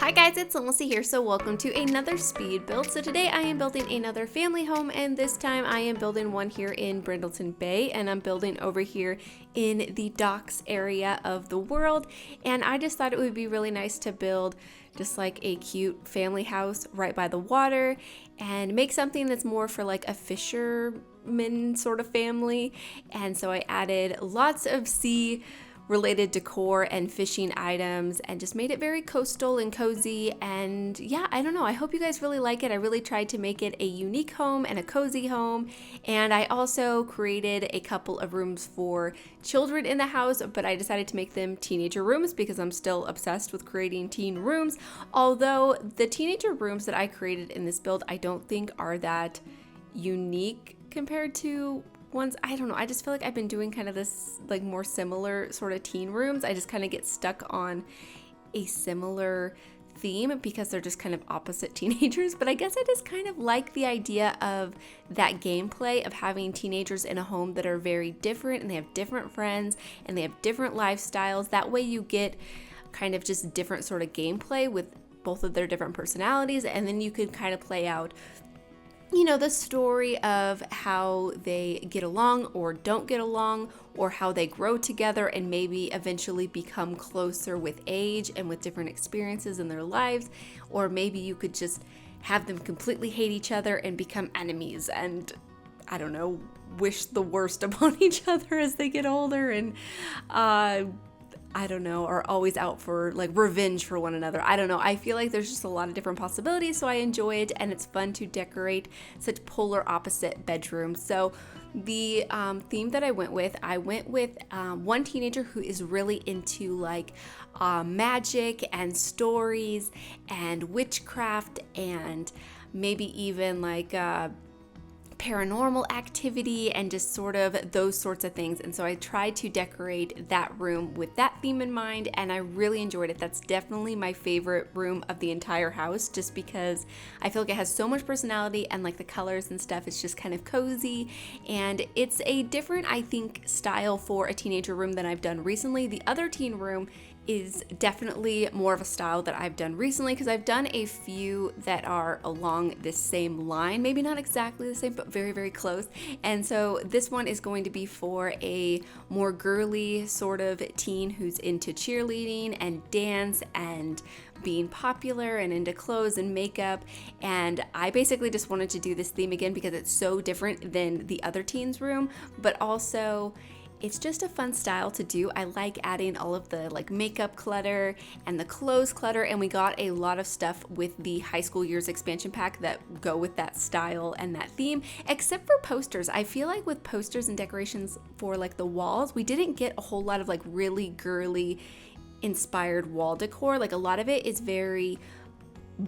Hi guys, it's SimLicy here, so welcome to another speed build. So today I am building another family home, and this time I am building one here in Brindleton Bay, and I'm building over here in the docks area of the world. And I just thought it would be really nice to build just like a cute family house right by the water and make something that's more for like a fisherman sort of family. And so I added lots of sea related decor and fishing items and just made it very coastal and cozy. And yeah, I don't know, I hope you guys really like it. I really tried to make it a unique home and a cozy home. And I also created a couple of rooms for children in the house, but I decided to make them teenager rooms because I'm still obsessed with creating teen rooms. Although the teenager rooms that I created in this build, I don't think are that unique compared to ones. I don't know, I just feel like I've been doing kind of this like more similar sort of teen rooms. I just kind of get stuck on a similar theme because they're just kind of opposite teenagers. But I guess I just kind of like the idea of that gameplay of having teenagers in a home that are very different and they have different friends and they have different lifestyles. That way you get kind of just different sort of gameplay with both of their different personalities, and then you could kind of play out, you know, the story of how they get along or don't get along, or how they grow together and maybe eventually become closer with age and with different experiences in their lives. Or maybe you could just have them completely hate each other and become enemies and, I don't know, wish the worst upon each other as they get older and I don't know, are always out for like revenge for one another. I don't know. I feel like there's just a lot of different possibilities, so I enjoy it, and it's fun to decorate such polar opposite bedrooms. So the theme that I went with one teenager who is really into like magic and stories and witchcraft and maybe even like paranormal activity and just sort of those sorts of things. And so I tried to decorate that room with that theme in mind, and I really enjoyed it. That's definitely my favorite room of the entire house, just because I feel like it has so much personality, and like the colors and stuff is just kind of cozy, and it's a different, I think, style for a teenager room than I've done recently. The other teen room is definitely more of a style that I've done recently, because I've done a few that are along this same line, maybe not exactly the same, but very, very close. And so this one is going to be for a more girly sort of teen who's into cheerleading and dance and being popular and into clothes and makeup. And I basically just wanted to do this theme again because it's so different than the other teens room, but also it's just a fun style to do. I like adding all of the like makeup clutter and the clothes clutter, and we got a lot of stuff with the high school years expansion pack that go with that style and that theme, except for posters. I feel like with posters and decorations for like the walls, we didn't get a whole lot of like really girly inspired wall decor. Like a lot of it is very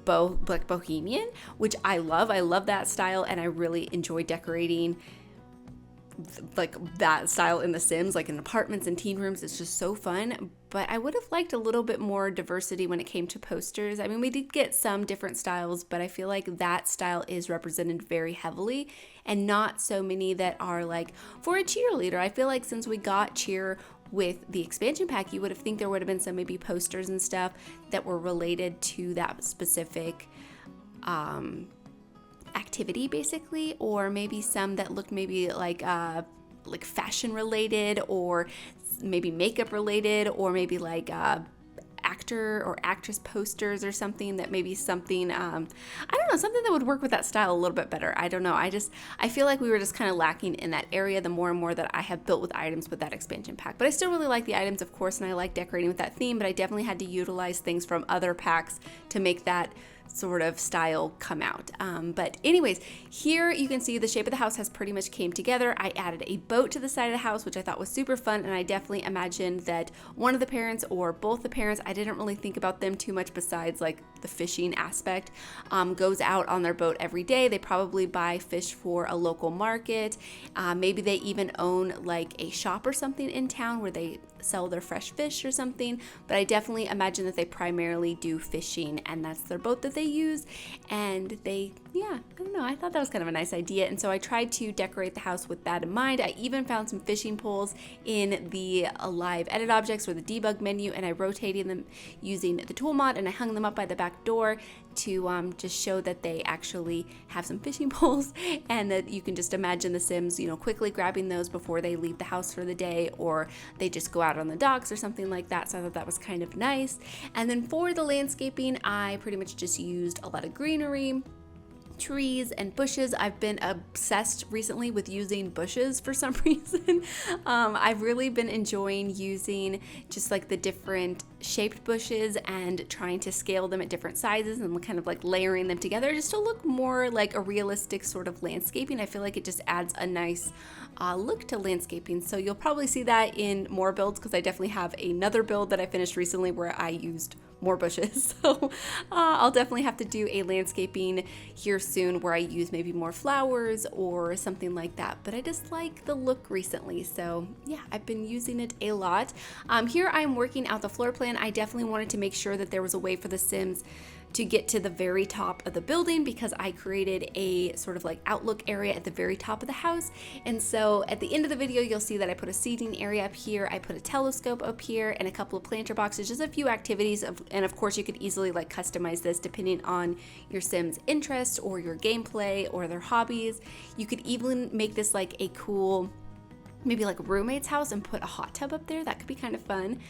bohemian, which I love. I love that style, and I really enjoy decorating like that style in The Sims, like in apartments and teen rooms. It's just so fun. But I would have liked a little bit more diversity when it came to posters. I mean, we did get some different styles, but I feel like that style is represented very heavily, and not so many that are like for a cheerleader. I feel like since we got cheer with the expansion pack, you would have think there would have been some maybe posters and stuff that were related to that specific activity basically, or maybe some that looked maybe like fashion related, or maybe makeup related, or maybe like actor or actress posters or something that maybe something I don't know, something that would work with that style a little bit better. I don't know, I feel like we were just kind of lacking in that area the more and more that I have built with items with that expansion pack. But I still really like the items, of course, and I like decorating with that theme, but I definitely had to utilize things from other packs to make that sort of style come out. But anyways, here you can see the shape of the house has pretty much came together. I added a boat to the side of the house, which I thought was super fun, and I definitely imagined that one of the parents or both the parents, I didn't really think about them too much besides like the fishing aspect, goes out on their boat every day. They probably buy fish for a local market. Maybe they even own like a shop or something in town where they sell their fresh fish or something, but I definitely imagine that they primarily do fishing, and that's their boat that they use. And I don't know, I thought that was kind of a nice idea. And so I tried to decorate the house with that in mind. I even found some fishing poles in the live edit objects or the debug menu, and I rotated them using the tool mod, and I hung them up by the back door to just show that they actually have some fishing poles, and that you can just imagine the Sims, quickly grabbing those before they leave the house for the day, or they just go out on the docks or something like that. So I thought that was kind of nice. And then for the landscaping, I pretty much just used a lot of greenery, trees and bushes. I've been obsessed recently with using bushes for some reason. I've really been enjoying using just like the different shaped bushes and trying to scale them at different sizes and kind of like layering them together just to look more like a realistic sort of landscaping. I feel like it just adds a nice look to landscaping. So you'll probably see that in more builds, because I definitely have another build that I finished recently where I used more bushes. So I'll definitely have to do a landscaping here soon where I use maybe more flowers or something like that. But I just like the look recently. So yeah, I've been using it a lot. Here I'm working out the floor plan. I definitely wanted to make sure that there was a way for the Sims to get to the very top of the building, because I created a sort of like outlook area at the very top of the house. And so at the end of the video, you'll see that I put a seating area up here, I put a telescope up here, and a couple of planter boxes, just a few activities. And of course you could easily like customize this depending on your Sims' interests or your gameplay or their hobbies. You could even make this like a cool, maybe like a roommate's house and put a hot tub up there. That could be kind of fun.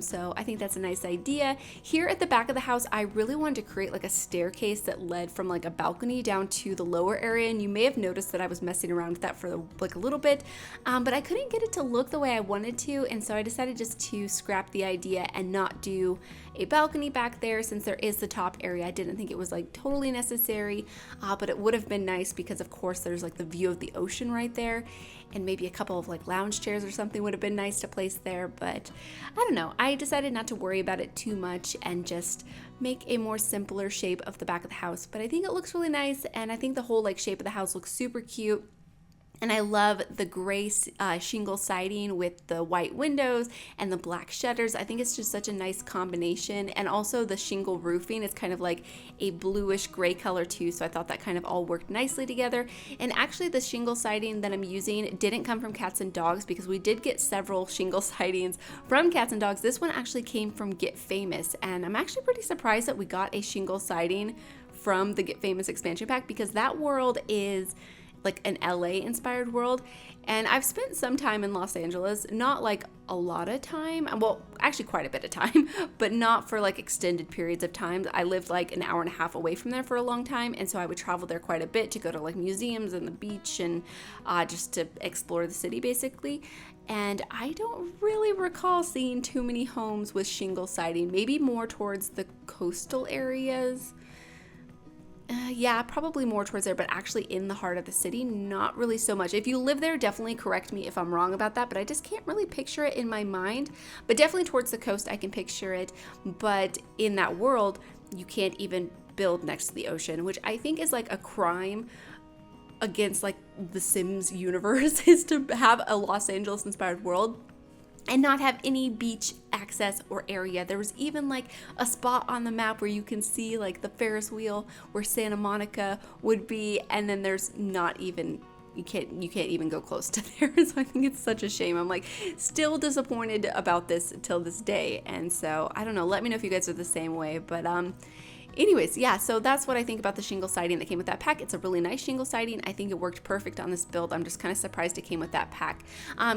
So I think that's a nice idea. Here at the back of the house, I really wanted to create like a staircase that led from like a balcony down to the lower area. And you may have noticed that I was messing around with that for like a little bit, but I couldn't get it to look the way I wanted to. And so I decided just to scrap the idea and not do a balcony back there, since there is the top area. I didn't think it was like totally necessary, but it would have been nice because of course there's like the view of the ocean right there, and maybe a couple of like lounge chairs or something would have been nice to place there. But I don't know, I decided not to worry about it too much and just make a more simpler shape of the back of the house. But I think it looks really nice, and I think the whole like shape of the house looks super cute. And I love the gray shingle siding with the white windows and the black shutters. I think it's just such a nice combination. And also the shingle roofing is kind of like a bluish gray color too. So I thought that kind of all worked nicely together. And actually the shingle siding that I'm using didn't come from Cats and Dogs, because we did get several shingle sidings from Cats and Dogs. This one actually came from Get Famous. And I'm actually pretty surprised that we got a shingle siding from the Get Famous expansion pack, because that world is like an LA inspired world. And I've spent some time in Los Angeles, not like a lot of time, well, actually quite a bit of time, but not for like extended periods of time. I lived like an hour and a half away from there for a long time. And so I would travel there quite a bit to go to like museums and the beach and just to explore the city basically. And I don't really recall seeing too many homes with shingle siding, maybe more towards the coastal areas. Yeah, probably more towards there, but actually in the heart of the city, not really so much. If you live there, definitely correct me if I'm wrong about that, but I just can't really picture it in my mind. But definitely towards the coast, I can picture it. But in that world, you can't even build next to the ocean, which I think is like a crime against like the Sims universe, is to have a Los Angeles inspired world and not have any beach access or area. There was even like a spot on the map where you can see like the Ferris wheel where Santa Monica would be, and then there's not even, you can't even go close to there. So I think it's such a shame. I'm like still disappointed about this till this day. And so I don't know, let me know if you guys are the same way. But anyways, yeah, so that's what I think about the shingle siding that came with that pack. It's a really nice shingle siding. I think it worked perfect on this build. I'm just kind of surprised it came with that pack.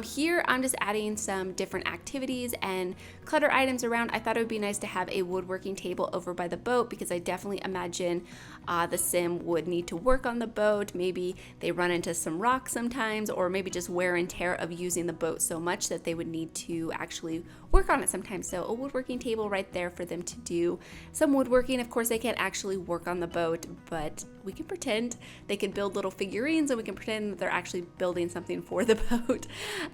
Here, I'm just adding some different activities and clutter items around. I thought it would be nice to have a woodworking table over by the boat, because I definitely imagine the Sim would need to work on the boat. Maybe they run into some rocks sometimes, or maybe just wear and tear of using the boat so much that they would need to actually work on it sometimes. So a woodworking table right there for them to do some woodworking. Of course, they can't actually work on the boat, but we can pretend. They can build little figurines, and we can pretend that they're actually building something for the boat.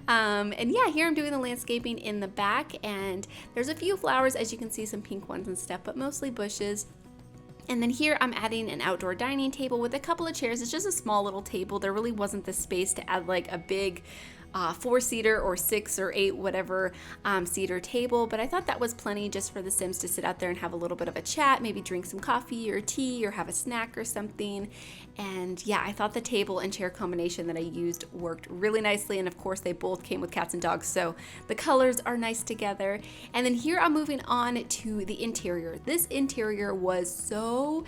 And yeah, here I'm doing the landscaping in the back, and there's a few flowers, as you can see, some pink ones and stuff, but mostly bushes. And then here I'm adding an outdoor dining table with a couple of chairs. It's just a small little table. There really wasn't the space to add like a big 4-seater or 6 or 8, whatever seater table, but I thought that was plenty just for the Sims to sit out there and have a little bit of a chat, maybe drink some coffee or tea or have a snack or something. And yeah, I thought the table and chair combination that I used worked really nicely, and of course they both came with cats and dogs, so the colors are nice together. And then here I'm moving on to the interior. This interior was so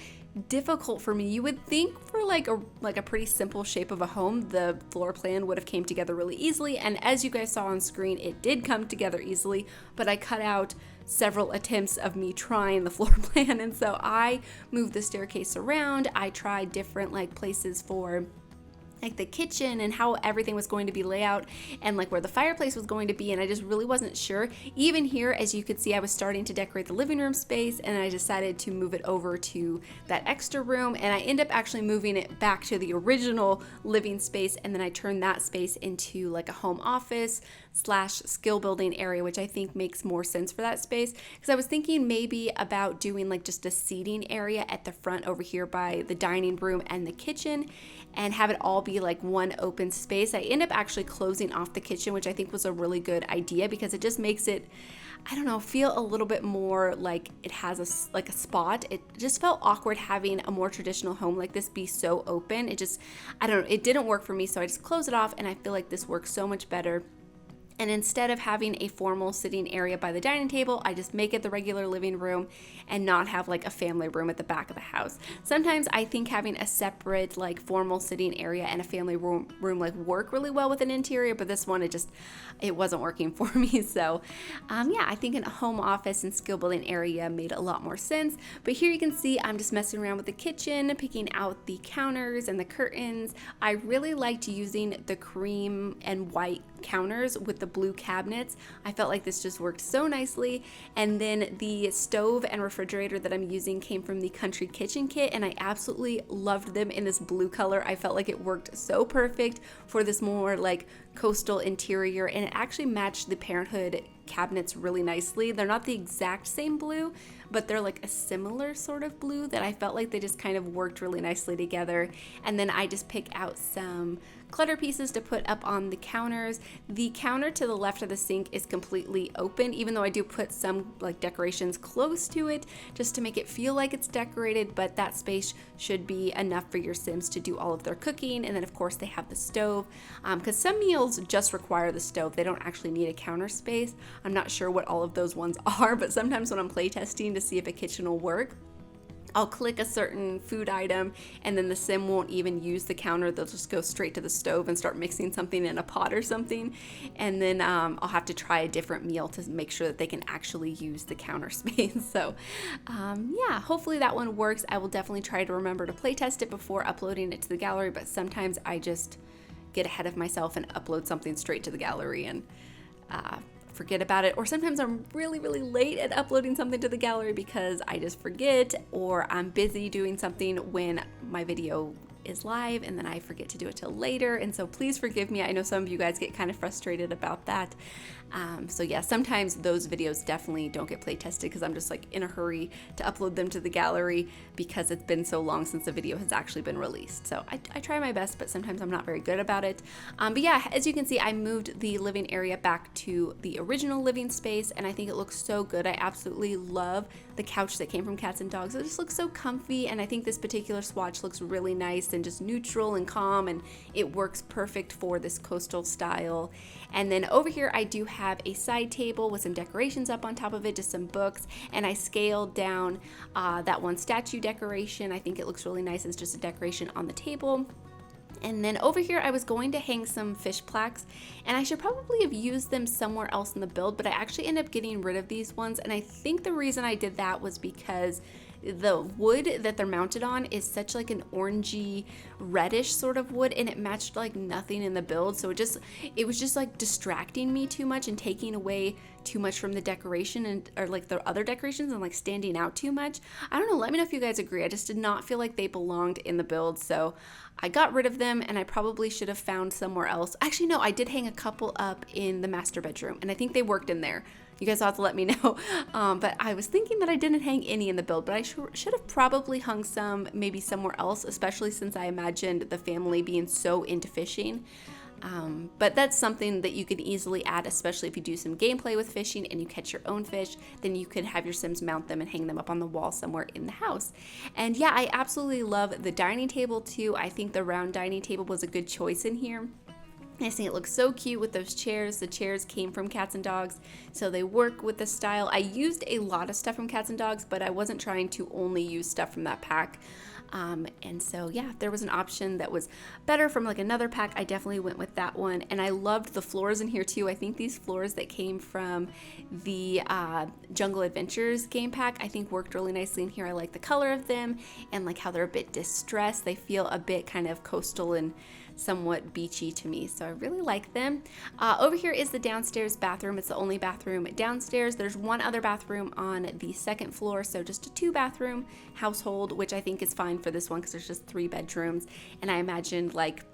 difficult for me. You would think for like a pretty simple shape of a home, the floor plan would have came together really easily, and as you guys saw on screen, it did come together easily, but I cut out several attempts of me trying the floor plan, and so I moved the staircase around. I tried different like places for like the kitchen and how everything was going to be laid out, and like where the fireplace was going to be, and I just really wasn't sure. Even here, as you could see, I was starting to decorate the living room space, and I decided to move it over to that extra room, and I end up actually moving it back to the original living space, and then I turned that space into like a home office / skill building area, which I think makes more sense for that space, because I was thinking maybe about doing like just a seating area at the front over here by the dining room and the kitchen, and have it all be like one open space. I end up actually closing off the kitchen, which I think was a really good idea, because it just makes it, I don't know, feel a little bit more like it has a spot. It just felt awkward having a more traditional home like this be so open. It just, I don't know, it didn't work for me, so I just closed it off, and I feel like this works so much better. And instead of having a formal sitting area by the dining table, I just make it the regular living room and not have like a family room at the back of the house. Sometimes I think having a separate like formal sitting area and a family room like work really well with an interior, but this one it wasn't working for me. So yeah, I think a home office and skill building area made a lot more sense. But here you can see I'm just messing around with the kitchen, picking out the counters and the curtains. I really liked using the cream and white counters with the blue cabinets. I felt like this just worked so nicely. And then the stove and refrigerator that I'm using came from the Country Kitchen kit, and I absolutely loved them in this blue color. I felt like it worked so perfect for this more like coastal interior, and it actually matched the Parenthood cabinets really nicely. They're not the exact same blue, but they're like a similar sort of blue that I felt like they just kind of worked really nicely together. And then I just pick out some clutter pieces to put up on the counters. The counter to the left of the sink is completely open, even though I do put some like decorations close to it just to make it feel like it's decorated, but that space should be enough for your Sims to do all of their cooking. And then of course they have the stove, because some meals just require the stove. They don't actually need a counter space. I'm not sure what all of those ones are, but sometimes when I'm playtesting to see if a kitchen will work, I'll click a certain food item and then the Sim won't even use the counter. They'll just go straight to the stove and start mixing something in a pot or something. And then I'll have to try a different meal to make sure that they can actually use the counter space. So yeah, hopefully that one works. I will definitely try to remember to play test it before uploading it to the gallery, but sometimes I just get ahead of myself and upload something straight to the gallery and forget about it, or sometimes I'm really late at uploading something to the gallery because I just forget, or I'm busy doing something when my video is live and then I forget to do it till later. And so please forgive me. I know some of you guys get kind of frustrated about that. So yeah, sometimes those videos definitely don't get play tested because I'm just like in a hurry to upload them to the gallery because it's been so long since the video has actually been released. So I try my best, but sometimes I'm not very good about it. But yeah, as you can see, I moved the living area back to the original living space, and I think it looks so good. I absolutely love the couch that came from Cats and Dogs. It just looks so comfy, and I think this particular swatch looks really nice and just neutral and calm, and it works perfect for this coastal style. And then over here I do have a side table with some decorations up on top of it, just some books, and I scaled down that one statue decoration. I think it looks really nice as just a decoration on the table. And then over here I was going to hang some fish plaques, and I should probably have used them somewhere else in the build, but I actually ended up getting rid of these ones. And I think the reason I did that was because the wood that they're mounted on is such like an orangey reddish sort of wood, and it matched like nothing in the build. So it was just like distracting me too much and taking away too much from the decoration, and or like the other decorations, and like standing out too much. I don't know, let me know if you guys agree. I just did not feel like they belonged in the build, so I got rid of them, and I probably should have found somewhere else. Actually no, I did hang a couple up in the master bedroom, and I think they worked in there. You guys will have to let me know. But I was thinking that I didn't hang any in the build, but I should have probably hung some maybe somewhere else, especially since I imagined the family being so into fishing. But that's something that you can easily add, especially if you do some gameplay with fishing and you catch your own fish, then you could have your Sims mount them and hang them up on the wall somewhere in the house. And yeah, I absolutely love the dining table too. I think the round dining table was a good choice in here. I think it looks so cute with those chairs. The chairs came from Cats and Dogs, so they work with the style. I used a lot of stuff from Cats and Dogs, but I wasn't trying to only use stuff from that pack. And so yeah, if there was an option that was better from like another pack, I definitely went with that one. And I loved the floors in here too. I think these floors that came from the Jungle Adventures game pack, I think worked really nicely in here. I like the color of them and like how they're a bit distressed. They feel a bit kind of coastal and somewhat beachy to me, so I really like them. Over here is the downstairs bathroom. It's the only bathroom downstairs. There's one other bathroom on the second floor, so just a 2-bathroom household, which I think is fine for this one because there's just 3 bedrooms, and I imagined like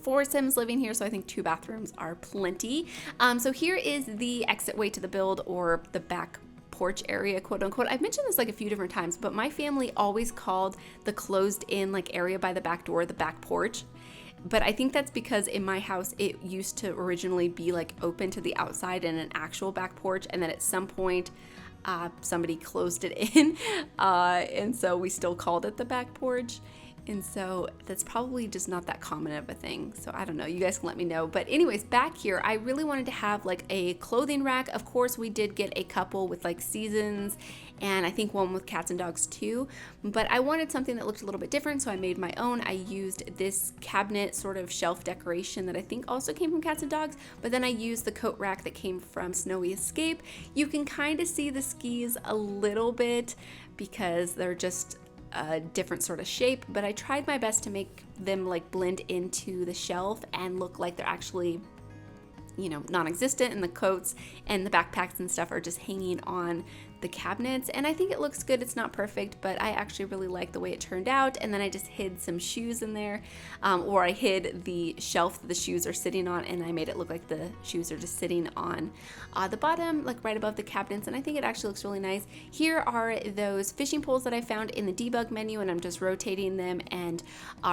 4 Sims living here, so I think 2 bathrooms are plenty. So here is the exit way to the build, or the back porch area, quote unquote. I've mentioned this like a few different times, but my family always called the closed in like area by the back door the back porch. But I think that's because in my house, it used to originally be like open to the outside and an actual back porch. And then at some point, somebody closed it in. And so we still called it the back porch. And so that's probably just not that common of a thing. So I don't know, you guys can let me know. But anyways, back here, I really wanted to have like a clothing rack. Of course, we did get a couple with like seasons, and I think one with Cats and Dogs too. But I wanted something that looked a little bit different, so I made my own. I used this cabinet sort of shelf decoration that I think also came from Cats and Dogs, but then I used the coat rack that came from Snowy Escape. You can kind of see the skis a little bit because they're just a different sort of shape, but I tried my best to make them like blend into the shelf and look like they're actually, you know, non-existent, and the coats and the backpacks and stuff are just hanging on the cabinets. And I think it looks good. It's not perfect, but I actually really like the way it turned out. And then I just hid some shoes in there, or I hid the shelf that the shoes are sitting on, and I made it look like the shoes are just sitting on the bottom, like right above the cabinets. And I think it actually looks really nice. Here are those fishing poles that I found in the debug menu, and I'm just rotating them and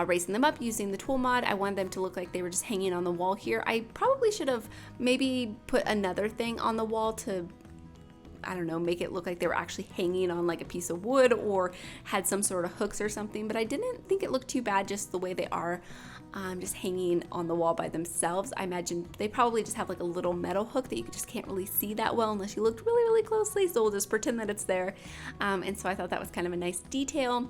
raising them up using the tool mod. I wanted them to look like they were just hanging on the wall here. I probably should have maybe put another thing on the wall to, I don't know, make it look like they were actually hanging on like a piece of wood or had some sort of hooks or something, but I didn't think it looked too bad just the way they are, just hanging on the wall by themselves. I imagine they probably just have like a little metal hook that you just can't really see that well unless you looked really, really closely, so we'll just pretend that it's there. And so I thought that was kind of a nice detail.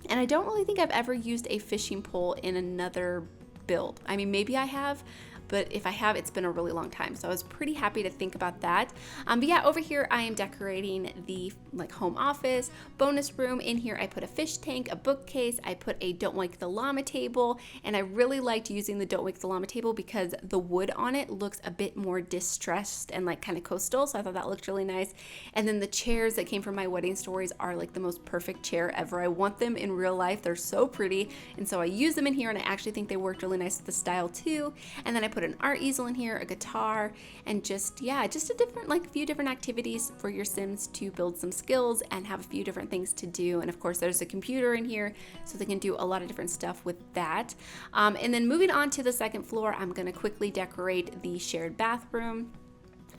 And I don't really think I've ever used a fishing pole in another build. I mean, maybe I have, but if I have, it's been a really long time. So I was pretty happy to think about that. But yeah, over here I am decorating the like home office, bonus room. In here I put a fish tank, a bookcase, I put a Don't Wake the Llama table, and I really liked using the Don't Wake the Llama table because the wood on it looks a bit more distressed and like kind of coastal, so I thought that looked really nice. And then the chairs that came from my wedding stories are like the most perfect chair ever. I want them in real life. They're so pretty, and so I use them in here, and I actually think they worked really nice with the style too. And then I put an art easel in here, a guitar, and just a different, like a few different activities for your Sims to build some skills and have a few different things to do. And of course there's a computer in here, so they can do a lot of different stuff with that. And then moving on to the second floor, I'm going to quickly decorate the shared bathroom.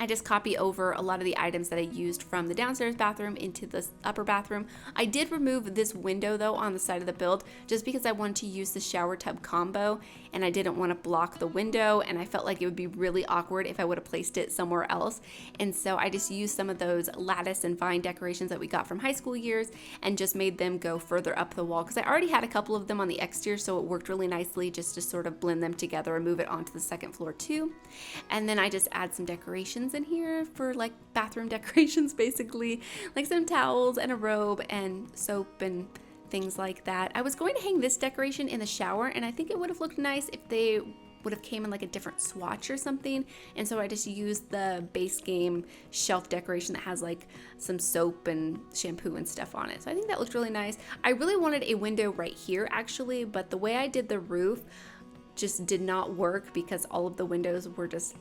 I just copy over a lot of the items that I used from the downstairs bathroom into the upper bathroom. I did remove this window though on the side of the build just because I wanted to use the shower tub combo, and I didn't want to block the window, and I felt like it would be really awkward if I would have placed it somewhere else. And so I just used some of those lattice and vine decorations that we got from high school years and just made them go further up the wall because I already had a couple of them on the exterior, so it worked really nicely just to sort of blend them together and move it onto the second floor too. And then I just add some decorations in here for like bathroom decorations, basically like some towels and a robe and soap and things like that. I was going to hang this decoration in the shower, and I think it would have looked nice if they would have came in like a different swatch or something, and so I just used the base game shelf decoration that has like some soap and shampoo and stuff on it. So I think that looked really nice. I really wanted a window right here actually, but the way I did the roof just did not work because all of the windows were just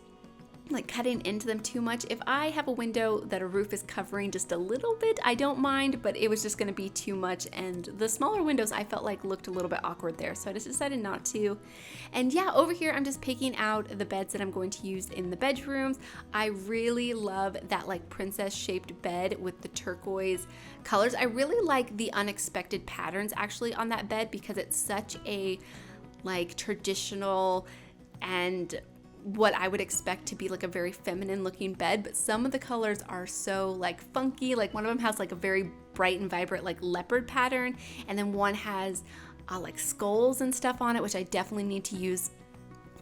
like cutting into them too much. If I have a window that a roof is covering just a little bit, I don't mind, but it was just going to be too much, and the smaller windows I felt like looked a little bit awkward there, so I just decided not to. And yeah, over here I'm just picking out the beds that I'm going to use in the bedrooms. I really love that like princess shaped bed with the turquoise colors. I really like the unexpected patterns actually on that bed because it's such a like traditional and what I would expect to be like a very feminine looking bed, but some of the colors are so like funky. Like one of them has like a very bright and vibrant like leopard pattern, and then one has like skulls and stuff on it, which I definitely need to use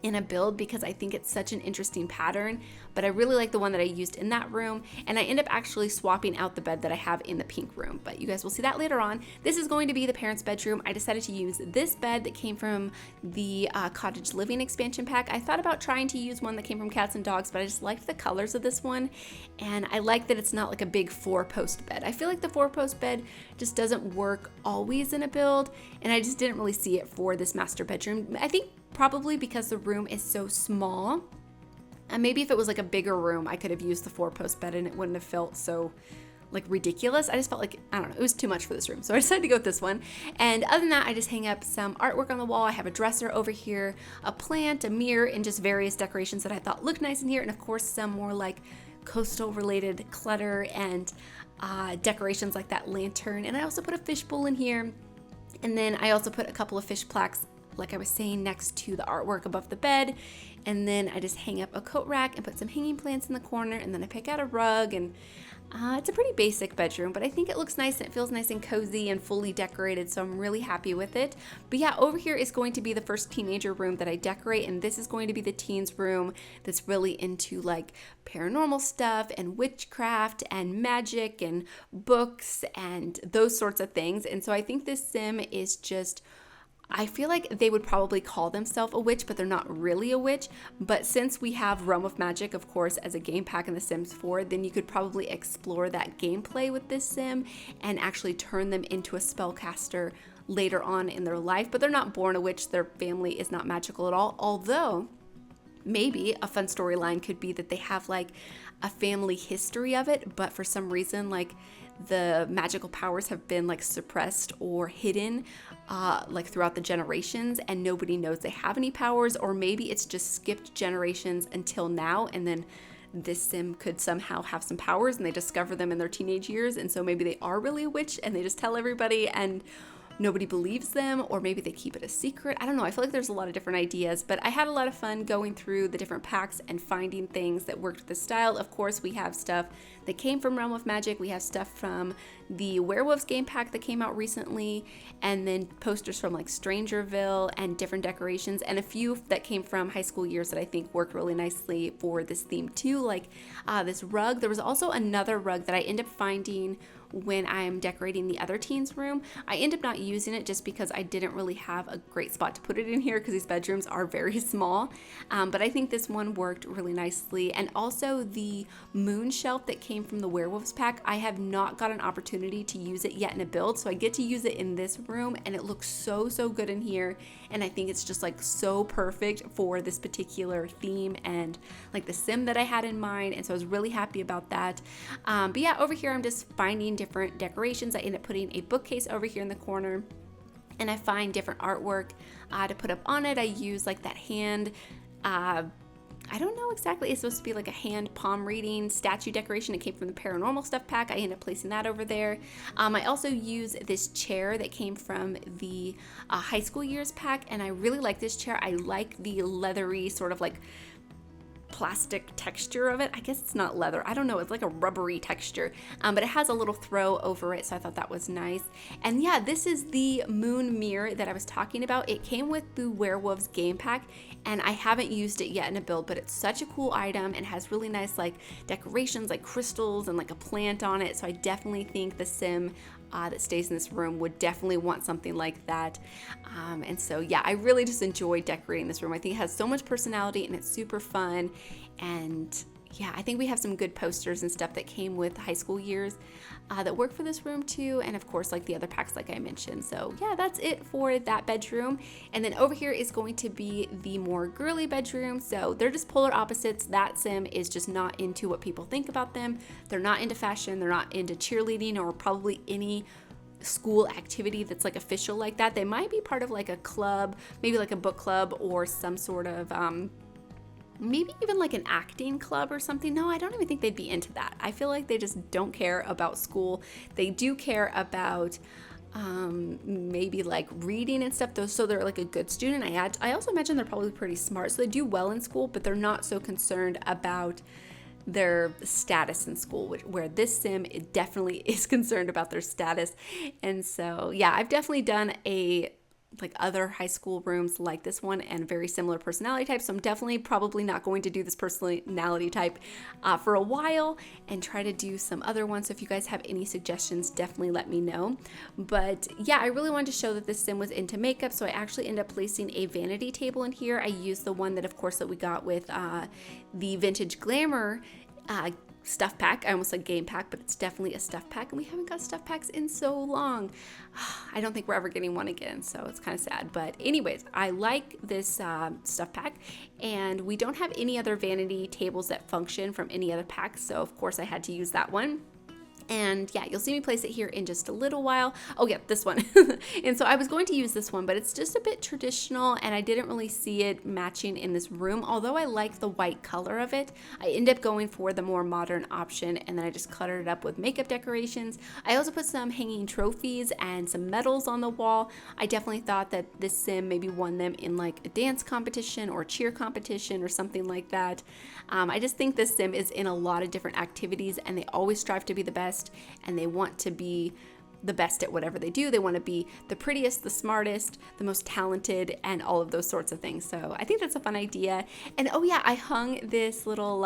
in a build because I think it's such an interesting pattern. But I really like the one that I used in that room, and I end up actually swapping out the bed that I have in the pink room, but you guys will see that later on. This is going to be the parents' bedroom. I decided to use this bed that came from the cottage living expansion pack. I thought about trying to use one that came from Cats and Dogs, but I just liked the colors of this one, and I like that it's not like a big 4-post bed. I feel like the 4-post bed just doesn't work always in a build, and I just didn't really see it for this master bedroom. I think probably because the room is so small. And maybe if it was like a bigger room, I could have used the 4-post bed and it wouldn't have felt so like ridiculous. I just felt like, I don't know, it was too much for this room. So I decided to go with this one. And other than that, I just hang up some artwork on the wall. I have a dresser over here, a plant, a mirror, and just various decorations that I thought looked nice in here. And of course, some more like coastal related clutter and decorations like that lantern. And I also put a fishbowl in here. And then I also put a couple of fish plaques, like I was saying, next to the artwork above the bed. And then I just hang up a coat rack and put some hanging plants in the corner, and then I pick out a rug, and it's a pretty basic bedroom, but I think it looks nice and it feels nice and cozy and fully decorated, so I'm really happy with it. But yeah, over here is going to be the first teenager room that I decorate, and this is going to be the teens room that's really into like paranormal stuff and witchcraft and magic and books and those sorts of things. And so I think this sim is just, I feel like they would probably call themselves a witch, but they're not really a witch. But since we have Realm of Magic, of course, as a game pack in The Sims 4, then you could probably explore that gameplay with this sim and actually turn them into a spellcaster later on in their life. But they're not born a witch. Their family is not magical at all. Although, maybe a fun storyline could be that they have like a family history of it, but for some reason, like the magical powers have been like suppressed or hidden like throughout the generations, and nobody knows they have any powers, or maybe it's just skipped generations until now, and then this sim could somehow have some powers and they discover them in their teenage years, and so maybe they are really a witch and they just tell everybody and nobody believes them, or maybe they keep it a secret. I don't know. I feel like there's a lot of different ideas, but I had a lot of fun going through the different packs and finding things that worked with the style. Of course, we have stuff that came from Realm of Magic. We have stuff from the Werewolves game pack that came out recently, and then posters from like Strangerville and different decorations, and a few that came from high school years that I think worked really nicely for this theme too, like this rug. There was also another rug that I ended up finding when I'm decorating the other teens room. I end up not using it just because I didn't really have a great spot to put it in here because these bedrooms are very small, but I think this one worked really nicely. And also the moon shelf that came from the Werewolves pack, I have not got an opportunity to use it yet in a build, so I get to use it in this room, and it looks so good in here, and I think it's just like so perfect for this particular theme and like the sim that I had in mind, and so I was really happy about that. But yeah, over here I'm just finding different decorations. I end up putting a bookcase over here in the corner, and I find different artwork to put up on it. I use like that hand, I don't know exactly, it's supposed to be like a hand palm reading statue decoration. It came from the Paranormal stuff pack. I ended up placing that over there. I also use this chair that came from the high school years pack, and I really like this chair. I like the leathery sort of like plastic texture of it. I guess it's not leather. I don't know. It's like a rubbery texture, but it has a little throw over it, so I thought that was nice. And yeah, this is the moon mirror that I was talking about. It came with the Werewolves game pack, and I haven't used it yet in a build, but it's such a cool item and has really nice like decorations, like crystals and like a plant on it. So I definitely think the sim that stays in this room would definitely want something like that. And so yeah, I really just enjoy decorating this room. I think it has so much personality and it's super fun, and yeah, I think we have some good posters and stuff that came with high school years that work for this room too. And of course, like the other packs, like I mentioned. So yeah, that's it for that bedroom. And then over here is going to be the more girly bedroom. So they're just polar opposites. That sim is just not into what people think about them. They're not into fashion. They're not into cheerleading or probably any school activity that's like official like that. They might be part of like a club, maybe like a book club or some sort of maybe even like an acting club or something. No, I don't even think they'd be into that. I feel like they just don't care about school. They do care about maybe like reading and stuff, though, so they're like a good student. I also imagine they're probably pretty smart, so they do well in school, but they're not so concerned about their status in school, where this sim, it definitely is concerned about their status. And so yeah, I've definitely done like other high school rooms like this one and very similar personality types. So I'm definitely probably not going to do this personality type for a while and try to do some other ones. So if you guys have any suggestions, definitely let me know. But yeah, I really wanted to show that this sim was into makeup. So I actually ended up placing a vanity table in here. I used the one that, of course, that we got with the Vintage Glamour stuff pack. I almost said game pack, but it's definitely a stuff pack, and we haven't got stuff packs in so long. I don't think we're ever getting one again, so it's kind of sad. But anyways, I like this stuff pack, and we don't have any other vanity tables that function from any other packs, so of course I had to use that one. And yeah, you'll see me place it here in just a little while. Oh yeah, this one. And so I was going to use this one, but it's just a bit traditional and I didn't really see it matching in this room. Although I like the white color of it, I ended up going for the more modern option, and then I just cluttered it up with makeup decorations. I also put some hanging trophies and some medals on the wall. I definitely thought that this sim maybe won them in like a dance competition or cheer competition or something like that. I just think this sim is in a lot of different activities, and they always strive to be the best, and they want to be the best at whatever they do. They want to be the prettiest, the smartest, the most talented, and all of those sorts of things. So I think that's a fun idea. And oh yeah, I hung this little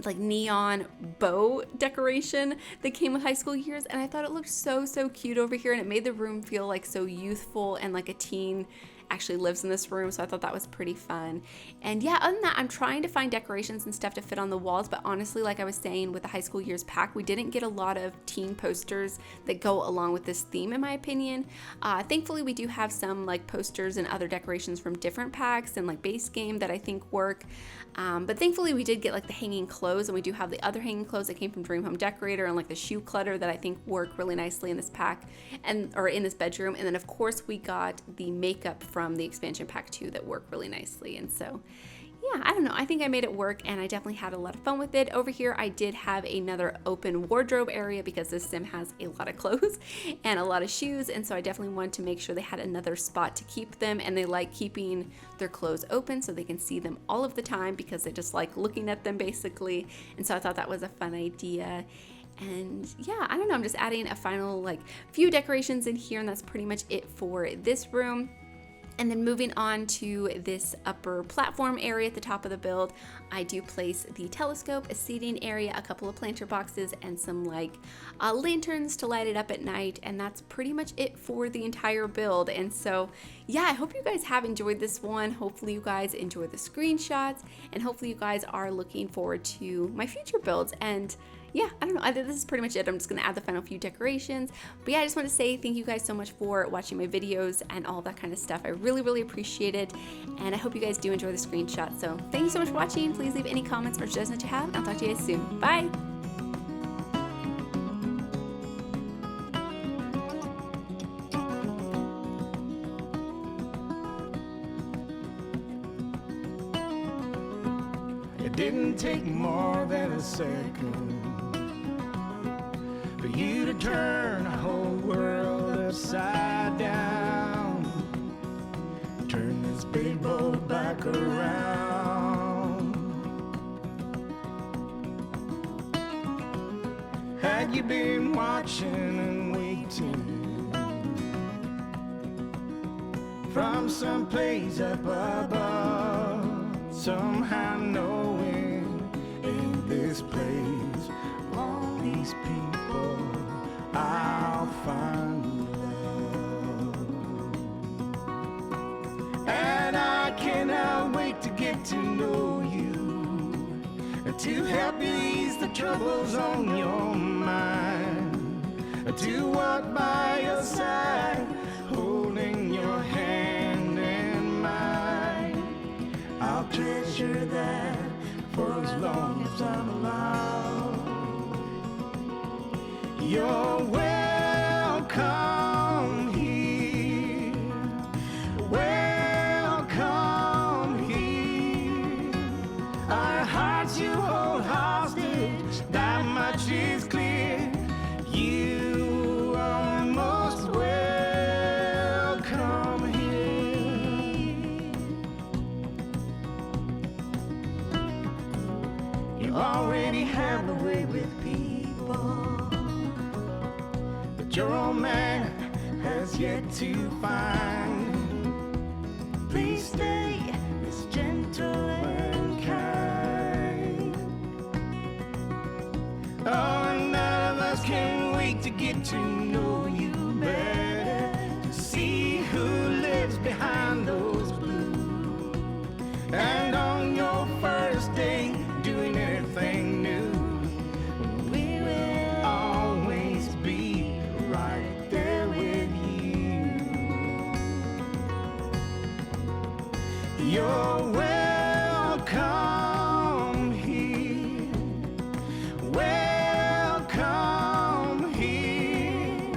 like neon bow decoration that came with high school years, and I thought it looked so cute over here, and it made the room feel like so youthful and like a teen actually lives in this room. So I thought that was pretty fun. And yeah, other than that, I'm trying to find decorations and stuff to fit on the walls, but honestly, like I was saying with the high school years pack, we didn't get a lot of teen posters that go along with this theme, in my opinion. Thankfully, we do have some like posters and other decorations from different packs and like base game that I think work. But thankfully we did get like the hanging clothes, and we do have the other hanging clothes that came from Dream Home Decorator, and like the shoe clutter that I think work really nicely in this pack or in this bedroom. And then of course we got the makeup from the expansion pack too that work really nicely. And so yeah, I don't know, I think I made it work, and I definitely had a lot of fun with it. Over here I did have another open wardrobe area because this sim has a lot of clothes and a lot of shoes, and so I definitely wanted to make sure they had another spot to keep them, and they like keeping their clothes open so they can see them all of the time because they just like looking at them basically. And so I thought that was a fun idea. And yeah, I don't know, I'm just adding a final like few decorations in here, and that's pretty much it for this room. And then moving on to this upper platform area at the top of the build, I do place the telescope, a seating area, a couple of planter boxes, and some like lanterns to light it up at night. And that's pretty much it for the entire build. And so yeah, I hope you guys have enjoyed this one. Hopefully you guys enjoy the screenshots, and hopefully you guys are looking forward to my future builds. And yeah, I don't know, this is pretty much it. I'm just gonna add the final few decorations. But yeah, I just want to say thank you guys so much for watching my videos and all that kind of stuff. I really appreciate it, and I hope you guys do enjoy the screenshot. So thank you so much for watching. Please leave any comments or suggestions that you have, and I'll talk to you guys soon. Bye! It didn't take more than a second for you to turn the whole world upside down, turn this big boat back around. Had you been watching and waiting from someplace up above, somehow knowing in this place, all these people, I'll find love. And I cannot wait to get to know you to help you ease the troubles on your mind, to walk by your side, holding your hand in mine. I'll treasure that for as long as I'm alive. You're welcome here, welcome here. Our hearts you hold hostage, that much is clear. You are most welcome here. You already have a way with people, but your old man has yet to find. Please stay as gentle and kind. Oh, none of us can wait to get to know you better, to see who lives behind those blues. And on your first day, doing anything new, we will always be right there with you. You're welcome here, welcome here.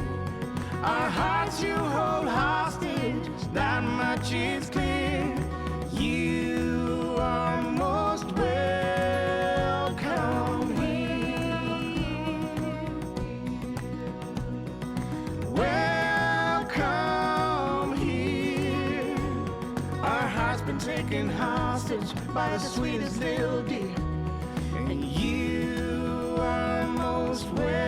Our hearts you hold hostage, that much is clear. You are most welcome here. Welcome here. Our hearts been taken hostage by the sweetest little deer, and you are most welcome.